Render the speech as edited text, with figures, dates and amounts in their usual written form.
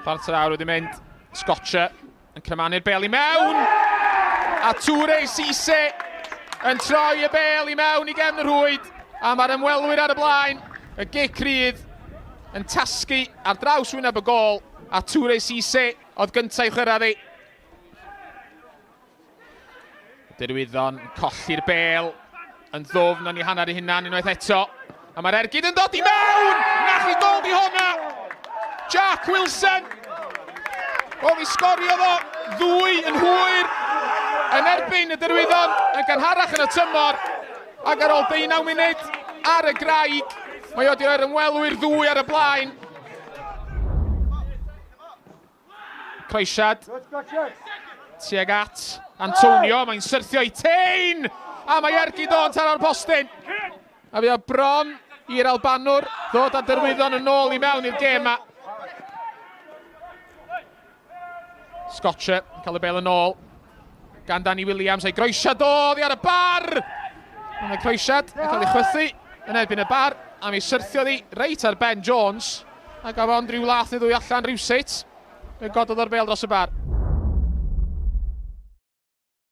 Pêl-droed wedi mynd. Scotcher yn cymanu'r bêl i mewn. A Sise yn troi y bêl i mewn i gefn y rhwyd. A mae'r ymwelwyr ar y blaen. Y gic rydd yn tasgu ar draws wyneb y gol. A Sise oedd gyntaf i chyrraedd ei. Derwyddon colli'r bêl yn ddofn o'n i hanner i hunan unwaith eto. A mae'r Ergyd yn dod i mewn! Nach i gol di honna! Jack Wilson! O fi sgorio fo, ddwy yn hwyr yn erbyn y Derwyddon yn gynharach yn y tymor. Ac ar ôl 19 munud ar y Graig, mae wedi rhoi'r ymwelwyr ddwy ar y blaen. Croesiad tuag at Antonio, mae'n syrthio i tein, a mae Ergyd o'n tan o'r postyn. A fi o bron i'r Albanwr ddod â Derwyddon yn ôl i mewn i'r gêm yma. Scotcher yn cael y bêl yn ôl gan Danny Williams, ei groesiad oddi ar y bar. A mae croesiad yn cael ei chwythu yn erbyn y bar, a mi syrthio ddi reit ar Ben Jones. A gafodd rhyw lath i ddwy allan rhywsut. Fe gododd o'r bêl dros y bar.